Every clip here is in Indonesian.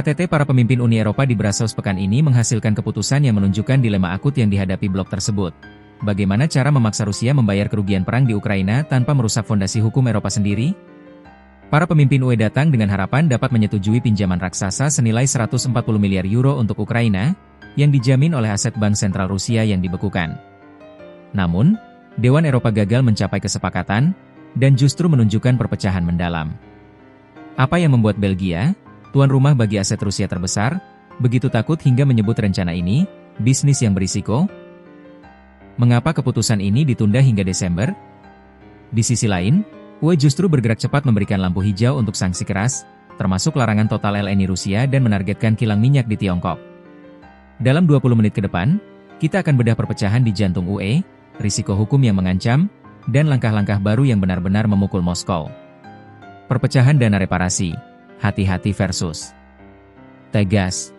KTT para pemimpin Uni Eropa di Brussels pekan ini menghasilkan keputusan yang menunjukkan dilema akut yang dihadapi blok tersebut. Bagaimana cara memaksa Rusia membayar kerugian perang di Ukraina tanpa merusak fondasi hukum Eropa sendiri? Para pemimpin UE datang dengan harapan dapat menyetujui pinjaman raksasa senilai 140 miliar euro untuk Ukraina, yang dijamin oleh aset Bank Sentral Rusia yang dibekukan. Namun, Dewan Eropa gagal mencapai kesepakatan, dan justru menunjukkan perpecahan mendalam. Apa yang membuat Belgia, tuan rumah bagi aset Rusia terbesar, begitu takut hingga menyebut rencana ini, bisnis yang berisiko? Mengapa keputusan ini ditunda hingga Desember? Di sisi lain, UE justru bergerak cepat memberikan lampu hijau untuk sanksi keras, termasuk larangan total LNI Rusia dan menargetkan kilang minyak di Tiongkok. Dalam 20 menit ke depan, kita akan bedah perpecahan di jantung UE, risiko hukum yang mengancam, dan langkah-langkah baru yang benar-benar memukul Moskow. Perpecahan dana reparasi, hati-hati versus tegas.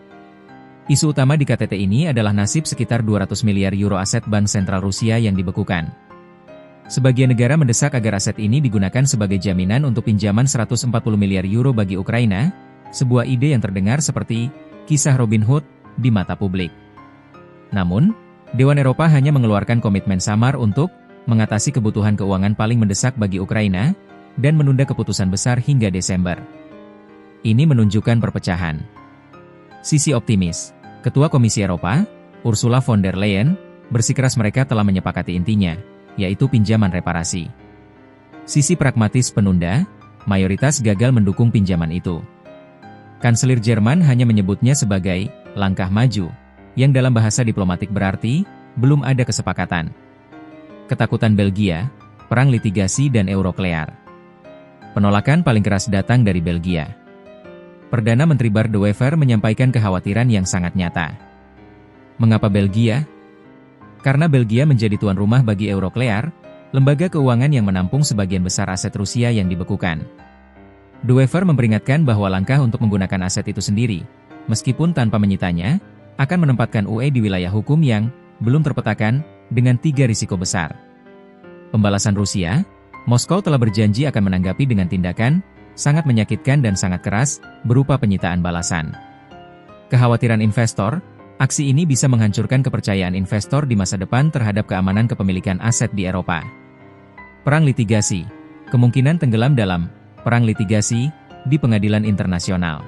Isu utama di KTT ini adalah nasib sekitar 200 miliar euro aset Bank Sentral Rusia yang dibekukan. Sebagian negara mendesak agar aset ini digunakan sebagai jaminan untuk pinjaman 140 miliar euro bagi Ukraina, sebuah ide yang terdengar seperti kisah Robin Hood di mata publik. Namun, Dewan Eropa hanya mengeluarkan komitmen samar untuk mengatasi kebutuhan keuangan paling mendesak bagi Ukraina, dan menunda keputusan besar hingga Desember. Ini menunjukkan perpecahan. Sisi optimis, Ketua Komisi Eropa, Ursula von der Leyen, bersikeras mereka telah menyepakati intinya, yaitu pinjaman reparasi. Sisi pragmatis penunda, mayoritas gagal mendukung pinjaman itu. Kanselir Jerman hanya menyebutnya sebagai langkah maju, yang dalam bahasa diplomatik berarti, belum ada kesepakatan. Ketakutan Belgia, perang litigasi dan Euroklear. Penolakan paling keras datang dari Belgia. Perdana Menteri Bart De Wever menyampaikan kekhawatiran yang sangat nyata. Mengapa Belgia? Karena Belgia menjadi tuan rumah bagi Euroklear, lembaga keuangan yang menampung sebagian besar aset Rusia yang dibekukan. De Wever memperingatkan bahwa langkah untuk menggunakan aset itu sendiri, meskipun tanpa menyitanya, akan menempatkan UE di wilayah hukum yang belum terpetakan, dengan 3 risiko besar. Pembalasan Rusia, Moskow telah berjanji akan menanggapi dengan tindakan sangat menyakitkan dan sangat keras, berupa penyitaan balasan. Kekhawatiran investor, aksi ini bisa menghancurkan kepercayaan investor di masa depan terhadap keamanan kepemilikan aset di Eropa. Perang litigasi, kemungkinan tenggelam dalam perang litigasi di pengadilan internasional.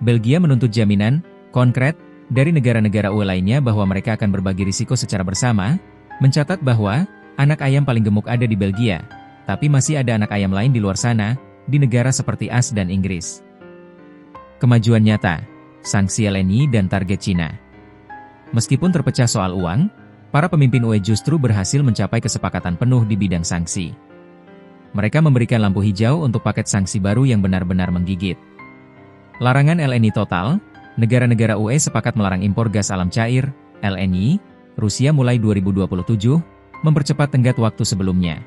Belgia menuntut jaminan konkret dari negara-negara UE lainnya bahwa mereka akan berbagi risiko secara bersama, mencatat bahwa anak ayam paling gemuk ada di Belgia, tapi masih ada anak ayam lain di luar sana, di negara seperti AS dan Inggris. Kemajuan nyata, sanksi LNI dan target Cina. Meskipun terpecah soal uang, para pemimpin UE justru berhasil mencapai kesepakatan penuh di bidang sanksi. Mereka memberikan lampu hijau untuk paket sanksi baru yang benar-benar menggigit. Larangan LNI total, negara-negara UE sepakat melarang impor gas alam cair, LNI, Rusia mulai 2027, mempercepat tenggat waktu sebelumnya.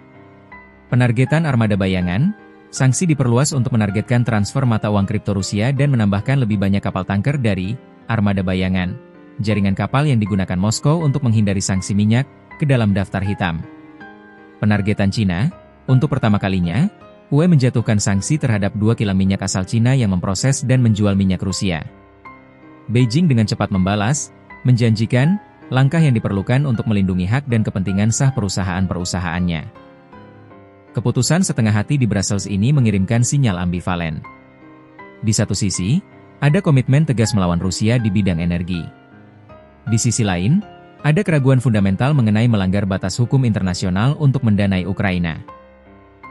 Penargetan armada bayangan, sanksi diperluas untuk menargetkan transfer mata uang kripto Rusia dan menambahkan lebih banyak kapal tanker dari armada bayangan, jaringan kapal yang digunakan Moskow untuk menghindari sanksi minyak, ke dalam daftar hitam. Penargetan Cina, untuk pertama kalinya, UE menjatuhkan sanksi terhadap 2 kilang minyak asal Cina yang memproses dan menjual minyak Rusia. Beijing dengan cepat membalas, menjanjikan langkah yang diperlukan untuk melindungi hak dan kepentingan sah perusahaan-perusahaannya. Keputusan setengah hati di Brussels ini mengirimkan sinyal ambivalen. Di satu sisi, ada komitmen tegas melawan Rusia di bidang energi. Di sisi lain, ada keraguan fundamental mengenai melanggar batas hukum internasional untuk mendanai Ukraina.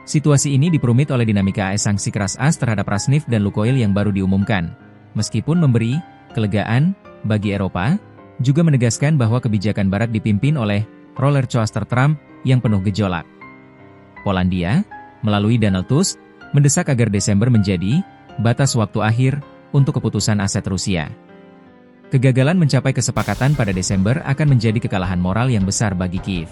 Situasi ini diperumit oleh dinamika sanksi keras AS terhadap Rosneft dan Lukoil yang baru diumumkan, meskipun memberi kelegaan bagi Eropa, juga menegaskan bahwa kebijakan Barat dipimpin oleh roller coaster Trump yang penuh gejolak. Polandia, melalui Donald Tusk, mendesak agar Desember menjadi batas waktu akhir untuk keputusan aset Rusia. Kegagalan mencapai kesepakatan pada Desember akan menjadi kekalahan moral yang besar bagi Kiev.